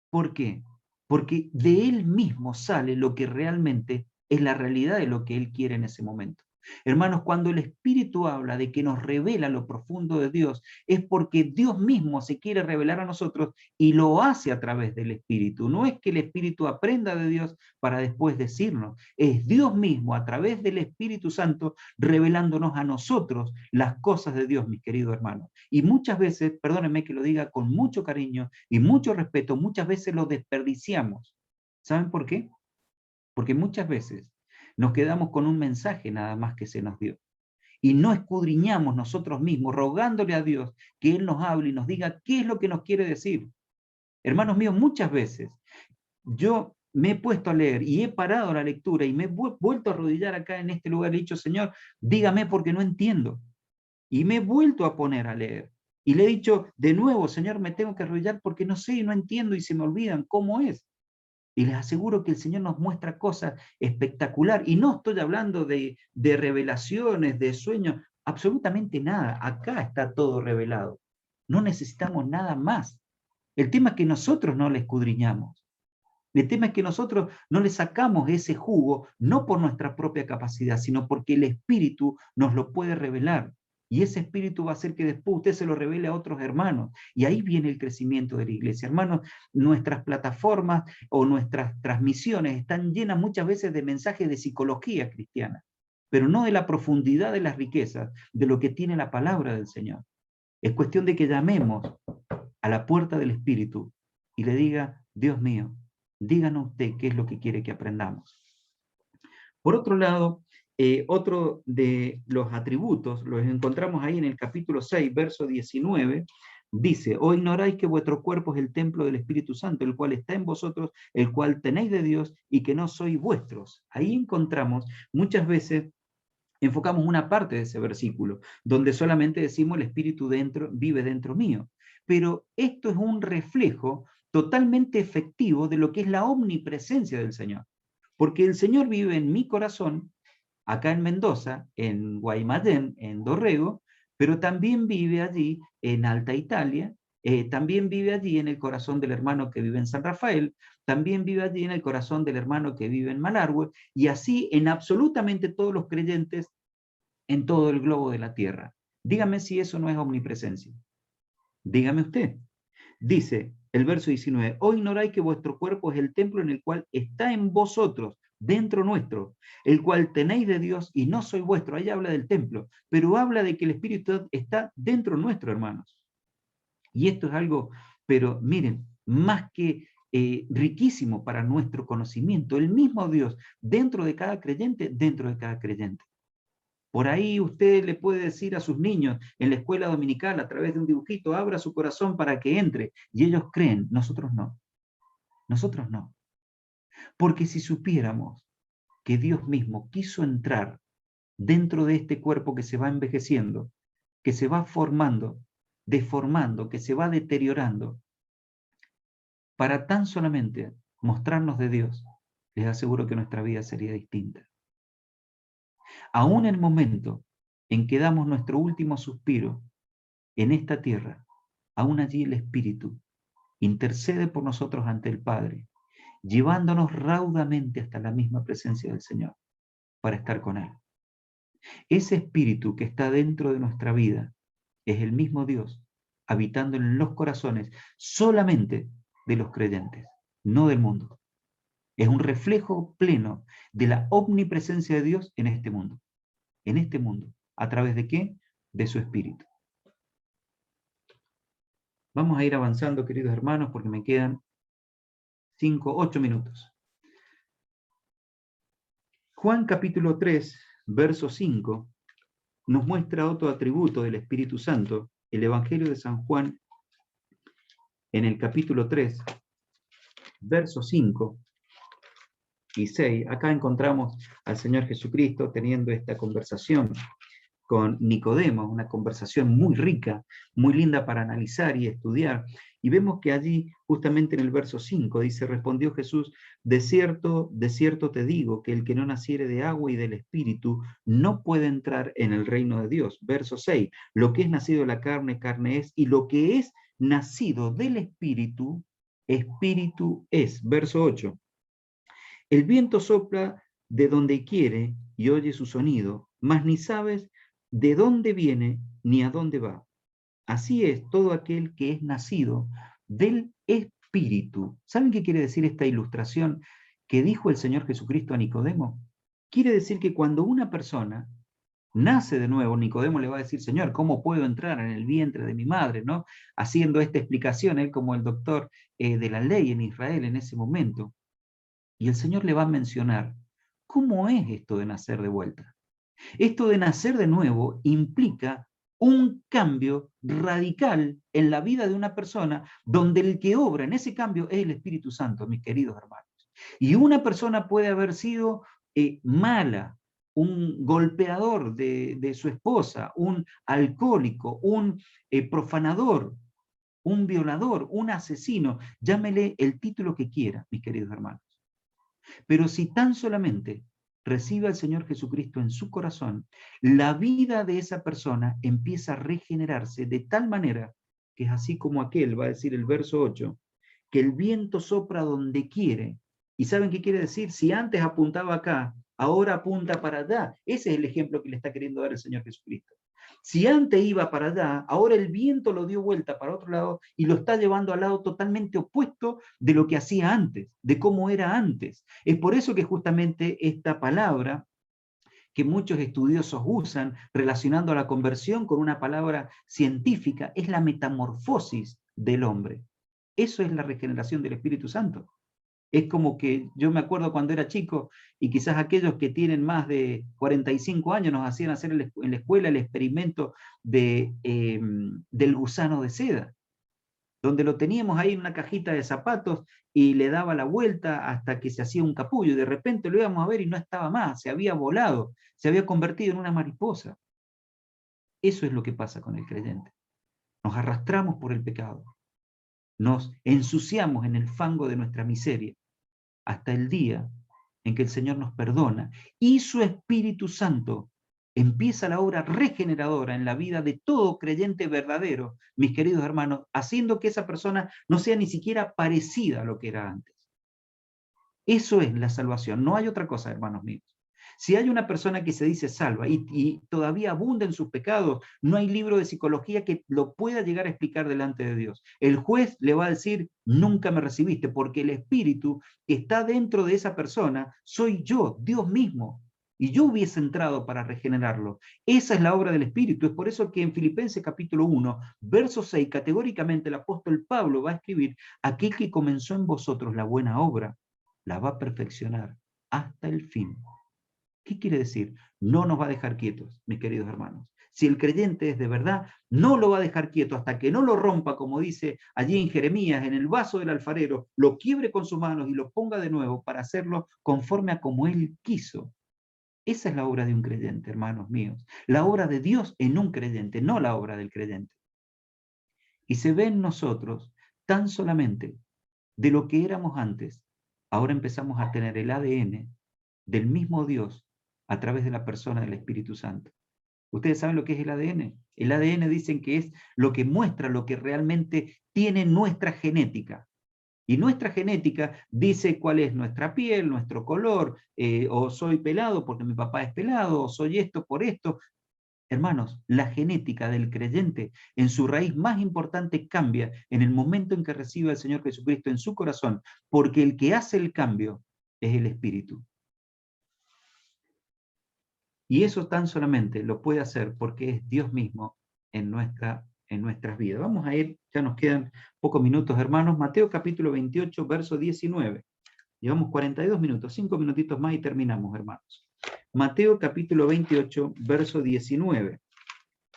¿Por qué? Porque de él mismo sale lo que realmente es la realidad de lo que él quiere en ese momento. Hermanos, cuando el Espíritu habla de que nos revela lo profundo de Dios, es porque Dios mismo se quiere revelar a nosotros y lo hace a través del Espíritu. No es que el Espíritu aprenda de Dios para después decirnos, es Dios mismo a través del Espíritu Santo revelándonos a nosotros las cosas de Dios, mis queridos hermanos. Y muchas veces, perdónenme que lo diga con mucho cariño y mucho respeto, muchas veces lo desperdiciamos. ¿Saben por qué? Porque muchas veces nos quedamos con un mensaje nada más que se nos dio. Y no escudriñamos nosotros mismos, rogándole a Dios que Él nos hable y nos diga qué es lo que nos quiere decir. Hermanos míos, muchas veces yo me he puesto a leer y he parado la lectura y me he vuelto a arrodillar acá en este lugar y he dicho, Señor, dígame porque no entiendo. Y me he vuelto a poner a leer. Y le he dicho de nuevo, Señor, me tengo que arrodillar porque no sé y no entiendo y se me olvidan cómo es. Y les aseguro que el Señor nos muestra cosas espectaculares. Y no estoy hablando de revelaciones, de sueños, absolutamente nada. Acá está todo revelado. No necesitamos nada más. El tema es que nosotros no le escudriñamos. El tema es que nosotros no le sacamos ese jugo, no por nuestra propia capacidad, sino porque el Espíritu nos lo puede revelar. Y ese Espíritu va a hacer que después usted se lo revele a otros hermanos. Y ahí viene el crecimiento de la iglesia. Hermanos, nuestras plataformas o nuestras transmisiones están llenas muchas veces de mensajes de psicología cristiana, pero no de la profundidad de las riquezas, de lo que tiene la palabra del Señor. Es cuestión de que llamemos a la puerta del Espíritu y le diga, Dios mío, díganos usted qué es lo que quiere que aprendamos. Por otro lado, otro de los atributos, los encontramos ahí en el capítulo 6, verso 19, dice, ¿o ignoráis que vuestro cuerpo es el templo del Espíritu Santo, el cual está en vosotros, el cual tenéis de Dios y que no sois vuestros? Ahí encontramos muchas veces, enfocamos una parte de ese versículo, donde solamente decimos el Espíritu vive dentro mío. Pero esto es un reflejo totalmente efectivo de lo que es la omnipresencia del Señor. Porque el Señor vive en mi corazón, acá en Mendoza, en Guaymallén, en Dorrego, pero también vive allí en Alta Italia, también vive allí en el corazón del hermano que vive en San Rafael, también vive allí en el corazón del hermano que vive en Malargüe, y así en absolutamente todos los creyentes en todo el globo de la tierra. Dígame si eso no es omnipresencia. Dígame usted. Dice el verso 19, ¿o ignoráis que vuestro cuerpo es el templo en el cual está en vosotros, dentro nuestro, el cual tenéis de Dios y no soy vuestro? Ahí habla del templo, pero habla de que el Espíritu está dentro nuestro, hermanos. Y esto es algo, pero miren, más que riquísimo para nuestro conocimiento, el mismo Dios dentro de cada creyente, dentro de cada creyente. Por ahí usted le puede decir a sus niños en la escuela dominical a través de un dibujito, abra su corazón para que entre, y ellos creen, nosotros no. Nosotros no. Porque si supiéramos que Dios mismo quiso entrar dentro de este cuerpo que se va envejeciendo, que se va formando, deformando, que se va deteriorando, para tan solamente mostrarnos de Dios, les aseguro que nuestra vida sería distinta. Aún en el momento en que damos nuestro último suspiro en esta tierra, aún allí el Espíritu intercede por nosotros ante el Padre, llevándonos raudamente hasta la misma presencia del Señor para estar con Él. Ese Espíritu que está dentro de nuestra vida es el mismo Dios habitando en los corazones solamente de los creyentes, no del mundo. Es un reflejo pleno de la omnipresencia de Dios en este mundo. En este mundo. ¿A través de qué? De su Espíritu. Vamos a ir avanzando, queridos hermanos, porque me quedan 8 minutos. Juan capítulo 3, verso 5, nos muestra otro atributo del Espíritu Santo. El Evangelio de San Juan, en el capítulo 3, verso 5 y 6, acá encontramos al Señor Jesucristo teniendo esta conversación con Nicodemo, una conversación muy rica, muy linda para analizar y estudiar. Y vemos que allí, justamente en el verso 5, dice, respondió Jesús, de cierto te digo, que el que no naciere de agua y del Espíritu no puede entrar en el reino de Dios. Verso 6, lo que es nacido de la carne, carne es, y lo que es nacido del Espíritu, Espíritu es. Verso 8, el viento sopla de donde quiere y oye su sonido, mas ni sabes de dónde viene ni a dónde va. Así es todo aquel que es nacido del Espíritu. ¿Saben qué quiere decir esta ilustración que dijo el Señor Jesucristo a Nicodemo? Quiere decir que cuando una persona nace de nuevo, Nicodemo le va a decir, Señor, ¿cómo puedo entrar en el vientre de mi madre? ¿No? Haciendo esta explicación, él como el doctor de la ley en Israel en ese momento. Y el Señor le va a mencionar, ¿cómo es esto de nacer de vuelta? Esto de nacer de nuevo implica un cambio radical en la vida de una persona, donde el que obra en ese cambio es el Espíritu Santo, mis queridos hermanos. Y una persona puede haber sido mala, un golpeador de su esposa, un alcohólico, un profanador, un violador, un asesino, llámele el título que quiera, mis queridos hermanos. Pero si tan solamente recibe al Señor Jesucristo en su corazón, la vida de esa persona empieza a regenerarse de tal manera que es así como aquel, va a decir el verso 8, que el viento sopra donde quiere. ¿Y saben qué quiere decir? Si antes apuntaba acá, ahora apunta para allá. Ese es el ejemplo que le está queriendo dar el Señor Jesucristo. Si antes iba para allá, ahora el viento lo dio vuelta para otro lado y lo está llevando al lado totalmente opuesto de lo que hacía antes, de cómo era antes. Es por eso que justamente esta palabra que muchos estudiosos usan relacionando a la conversión con una palabra científica es la metamorfosis del hombre. Eso es la regeneración del Espíritu Santo. Es como que yo me acuerdo cuando era chico y quizás aquellos que tienen más de 45 años nos hacían hacer en la escuela el experimento del gusano de seda, donde lo teníamos ahí en una cajita de zapatos y le daba la vuelta hasta que se hacía un capullo y de repente lo íbamos a ver y no estaba más, se había volado, se había convertido en una mariposa. Eso es lo que pasa con el creyente. Nos arrastramos por el pecado, nos ensuciamos en el fango de nuestra miseria, hasta el día en que el Señor nos perdona y su Espíritu Santo empieza la obra regeneradora en la vida de todo creyente verdadero, mis queridos hermanos, haciendo que esa persona no sea ni siquiera parecida a lo que era antes. Eso es la salvación, no hay otra cosa, hermanos míos. Si hay una persona que se dice salva y todavía abunda en sus pecados, no hay libro de psicología que lo pueda llegar a explicar delante de Dios. El juez le va a decir, nunca me recibiste, porque el espíritu que está dentro de esa persona soy yo, Dios mismo. Y yo hubiese entrado para regenerarlo. Esa es la obra del Espíritu. Es por eso que en Filipenses capítulo 1, verso 6, categóricamente el apóstol Pablo va a escribir, aquel que comenzó en vosotros la buena obra, la va a perfeccionar hasta el fin. ¿Qué quiere decir? No nos va a dejar quietos, mis queridos hermanos. Si el creyente es de verdad, no lo va a dejar quieto hasta que no lo rompa, como dice allí en Jeremías, en el vaso del alfarero, lo quiebre con sus manos y lo ponga de nuevo para hacerlo conforme a como él quiso. Esa es la obra de un creyente, hermanos míos. La obra de Dios en un creyente, no la obra del creyente. Y se ve en nosotros tan solamente de lo que éramos antes. Ahora empezamos a tener el ADN del mismo Dios a través de la persona del Espíritu Santo. ¿Ustedes saben lo que es el ADN? El ADN dicen que es lo que muestra lo que realmente tiene nuestra genética. Y nuestra genética dice cuál es nuestra piel, nuestro color, o soy pelado porque mi papá es pelado, o soy esto por esto. Hermanos, la genética del creyente en su raíz más importante cambia en el momento en que recibe al Señor Jesucristo en su corazón, porque el que hace el cambio es el Espíritu. Y eso tan solamente lo puede hacer porque es Dios mismo en nuestras vidas. Vamos a ir, ya nos quedan pocos minutos, hermanos. Mateo capítulo 28, verso 19. Llevamos 42 minutos, 5 minutitos más y terminamos, hermanos. Mateo capítulo 28, verso 19.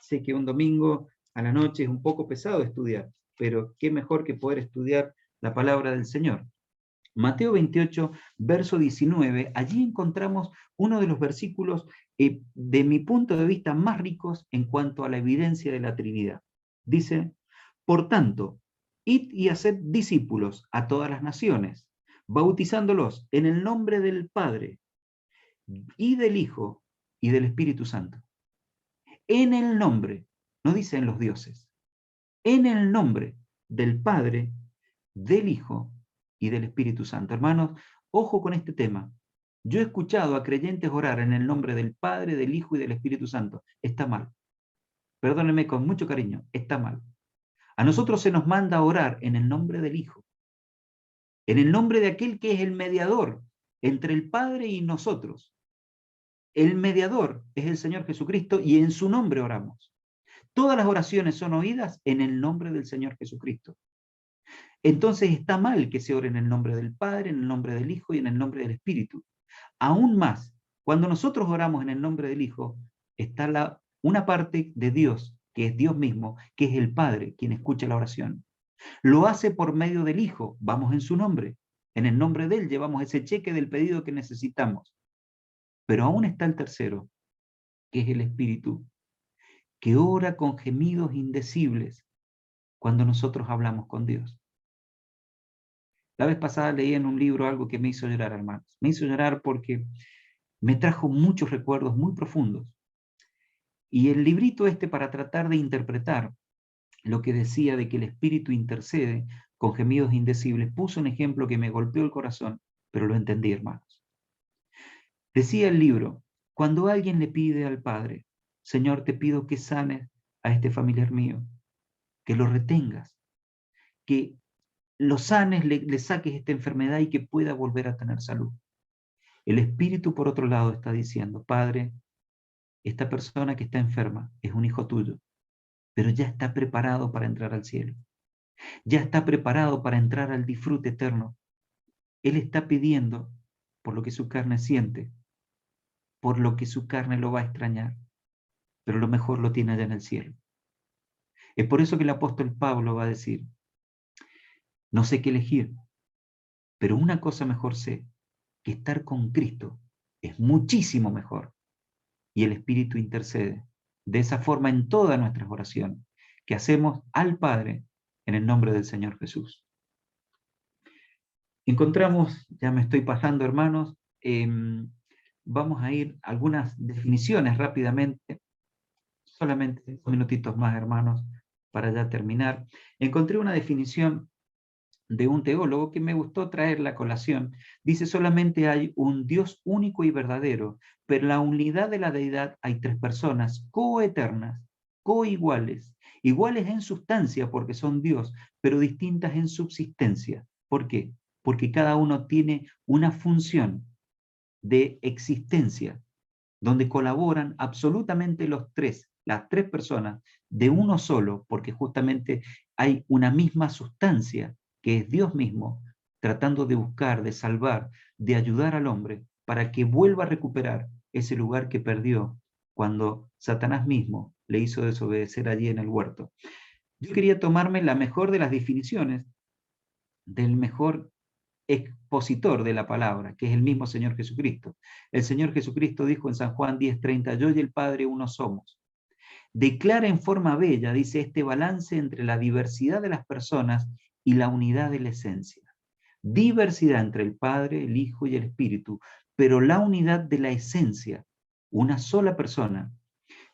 Sé que un domingo a la noche es un poco pesado estudiar, pero qué mejor que poder estudiar la palabra del Señor. Mateo 28, verso 19, allí encontramos uno de los versículos, de mi punto de vista, más ricos en cuanto a la evidencia de la Trinidad. Dice, por tanto, id y haced discípulos a todas las naciones, bautizándolos en el nombre del Padre, y del Hijo, y del Espíritu Santo. En el nombre, no dicen los dioses, en el nombre del Padre, del Hijo y del Espíritu Santo. Hermanos, ojo con este tema. Yo he escuchado a creyentes orar en el nombre del Padre, del Hijo y del Espíritu Santo. Está mal. Perdónenme con mucho cariño, está mal. A nosotros se nos manda a orar en el nombre del Hijo, en el nombre de aquel que es el mediador entre el Padre y nosotros. El mediador es el Señor Jesucristo y en su nombre oramos. Todas las oraciones son oídas en el nombre del Señor Jesucristo. Entonces está mal que se ore en el nombre del Padre, en el nombre del Hijo y en el nombre del Espíritu. Aún más, cuando nosotros oramos en el nombre del Hijo, está una parte de Dios, que es Dios mismo, que es el Padre, quien escucha la oración. Lo hace por medio del Hijo, vamos en su nombre. En el nombre de Él llevamos ese cheque del pedido que necesitamos. Pero aún está el tercero, que es el Espíritu, que ora con gemidos indecibles cuando nosotros hablamos con Dios. La vez pasada leí en un libro algo que me hizo llorar, hermanos. Me hizo llorar porque me trajo muchos recuerdos muy profundos. Y el librito este, para tratar de interpretar lo que decía de que el Espíritu intercede con gemidos indecibles, puso un ejemplo que me golpeó el corazón, pero lo entendí, hermanos. Decía el libro, cuando alguien le pide al Padre, Señor, te pido que sanes a este familiar mío, que lo retengas, que lo sanes, le saques esta enfermedad y que pueda volver a tener salud. El Espíritu, por otro lado, está diciendo, Padre, esta persona que está enferma es un hijo tuyo, pero ya está preparado para entrar al cielo. Ya está preparado para entrar al disfrute eterno. Él está pidiendo por lo que su carne siente, por lo que su carne lo va a extrañar, pero lo mejor lo tiene allá en el cielo. Es por eso que el apóstol Pablo va a decir, no sé qué elegir, pero una cosa mejor sé, que estar con Cristo es muchísimo mejor. Y el Espíritu intercede de esa forma en todas nuestras oraciones que hacemos al Padre en el nombre del Señor Jesús. Encontramos, ya me estoy pasando, hermanos, vamos a ir a algunas definiciones rápidamente, solamente 5 minutitos más, hermanos, para ya terminar. Encontré una definición de un teólogo que me gustó traer la colación. Dice, solamente hay un Dios único y verdadero, pero en la unidad de la deidad hay 3 personas coeternas, coiguales, iguales en sustancia porque son Dios, pero distintas en subsistencia. ¿Por qué? Porque cada uno tiene una función de existencia, donde colaboran absolutamente las tres personas de uno solo, porque justamente hay una misma sustancia, que es Dios mismo, tratando de buscar, de salvar, de ayudar al hombre para que vuelva a recuperar ese lugar que perdió cuando Satanás mismo le hizo desobedecer allí en el huerto. Yo quería tomarme la mejor de las definiciones del mejor expositor de la palabra, que es el mismo Señor Jesucristo. El Señor Jesucristo dijo en San Juan 10:30, yo y el Padre uno somos. Declara en forma bella, dice, este balance entre la diversidad de las personas y la unidad de la esencia. Diversidad entre el Padre, el Hijo y el Espíritu, pero la unidad de la esencia, una sola persona.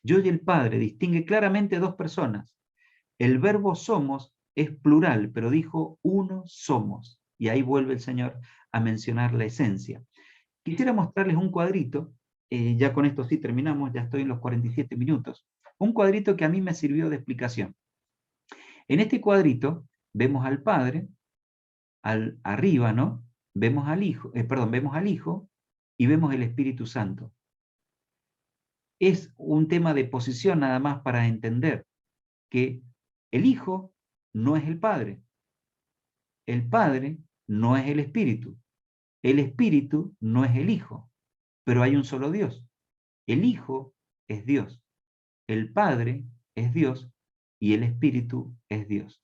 Yo y el Padre distingue claramente 2 personas. El verbo somos es plural, pero dijo uno somos. Y ahí vuelve el Señor a mencionar la esencia. Quisiera mostrarles un cuadrito, ya con esto sí terminamos, ya estoy en los 47 minutos. Un cuadrito que a mí me sirvió de explicación. En este cuadrito vemos al Padre, arriba, ¿no? Vemos al Hijo, vemos al Hijo y vemos el Espíritu Santo. Es un tema de posición nada más para entender que el Hijo no es el Padre no es el Espíritu no es el Hijo, pero hay un solo Dios. El Hijo es Dios, el Padre es Dios y el Espíritu es Dios.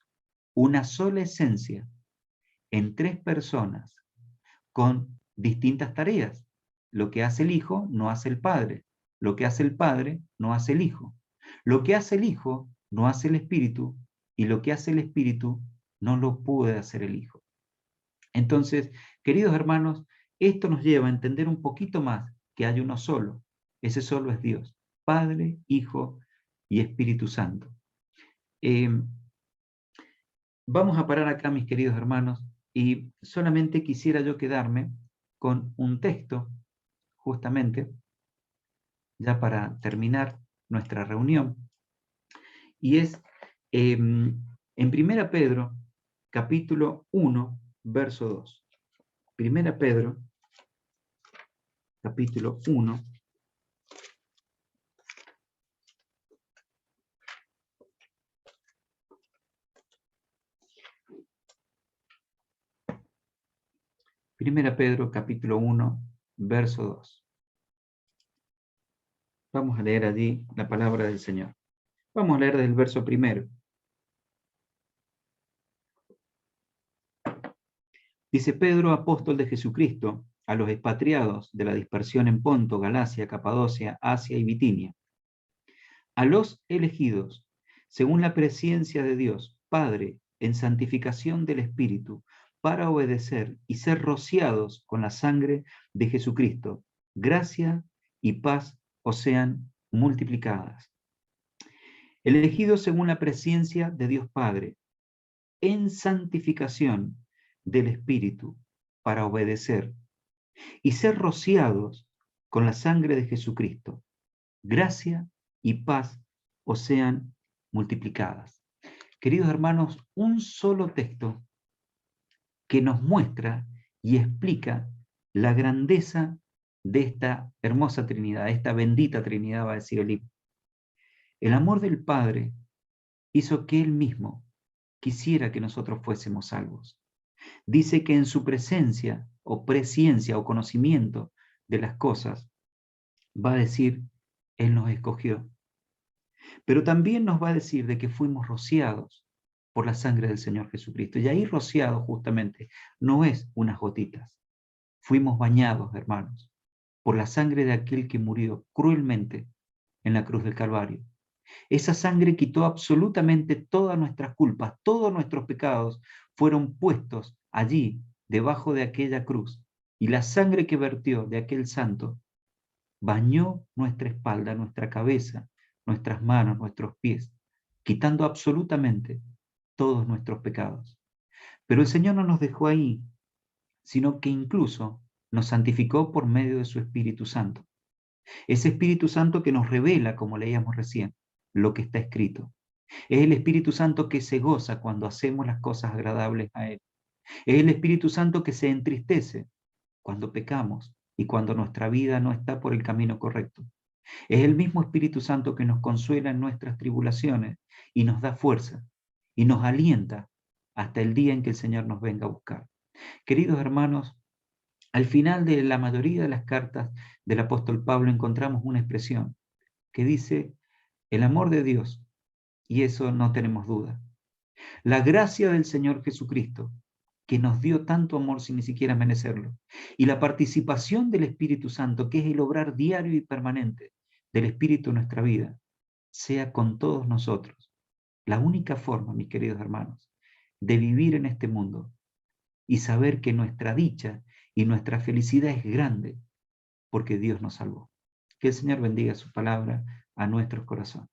Una sola esencia en 3 personas con distintas tareas. Lo que hace el Hijo no hace el Padre, lo que hace el Padre no hace el Hijo, lo que hace el Hijo no hace el Espíritu y lo que hace el Espíritu no lo puede hacer el Hijo. Entonces, queridos hermanos, esto nos lleva a entender un poquito más que hay uno solo. Ese solo es Dios, Padre, Hijo y Espíritu Santo. Vamos a parar acá, mis queridos hermanos, y solamente quisiera yo quedarme con un texto, justamente, ya para terminar nuestra reunión, y es en 1 Pedro, capítulo 1, verso 2. 1 Pedro, capítulo 1, Primera Pedro, capítulo 1, verso 2. Vamos a leer allí la palabra del Señor. Vamos a leer del verso primero. Dice Pedro, apóstol de Jesucristo, a los expatriados de la dispersión en Ponto, Galacia, Capadocia, Asia y Bitinia, a los elegidos, según la presciencia de Dios, Padre, en santificación del Espíritu, para obedecer y ser rociados con la sangre de Jesucristo, gracia y paz os sean multiplicadas. Elegidos según la presciencia de Dios Padre, en santificación del Espíritu, para obedecer y ser rociados con la sangre de Jesucristo, gracia y paz os sean multiplicadas. Queridos hermanos, un solo texto que nos muestra y explica la grandeza de esta hermosa Trinidad, esta bendita Trinidad, va a decir el libro. El amor del Padre hizo que Él mismo quisiera que nosotros fuésemos salvos. Dice que en su presencia o presciencia o conocimiento de las cosas, va a decir, Él nos escogió. Pero también nos va a decir de que fuimos rociados por la sangre del Señor Jesucristo. Y ahí rociado justamente no es unas gotitas. Fuimos bañados, hermanos, por la sangre de aquel que murió cruelmente en la cruz del Calvario. Esa sangre quitó absolutamente todas nuestras culpas, todos nuestros pecados fueron puestos allí, debajo de aquella cruz. Y la sangre que vertió de aquel santo bañó nuestra espalda, nuestra cabeza, nuestras manos, nuestros pies, quitando absolutamente todos nuestros pecados. Pero el Señor no nos dejó ahí, sino que incluso nos santificó por medio de su Espíritu Santo. Ese Espíritu Santo que nos revela, como leíamos recién, lo que está escrito. Es el Espíritu Santo que se goza cuando hacemos las cosas agradables a Él. Es el Espíritu Santo que se entristece cuando pecamos y cuando nuestra vida no está por el camino correcto. Es el mismo Espíritu Santo que nos consuela en nuestras tribulaciones y nos da fuerza y nos alienta hasta el día en que el Señor nos venga a buscar. Queridos hermanos, al final de la mayoría de las cartas del apóstol Pablo encontramos una expresión que dice, el amor de Dios, y eso no tenemos duda. La gracia del Señor Jesucristo, que nos dio tanto amor sin ni siquiera merecerlo, y la participación del Espíritu Santo, que es el obrar diario y permanente del Espíritu en nuestra vida, sea con todos nosotros. La única forma, mis queridos hermanos, de vivir en este mundo y saber que nuestra dicha y nuestra felicidad es grande porque Dios nos salvó. Que el Señor bendiga su palabra a nuestros corazones.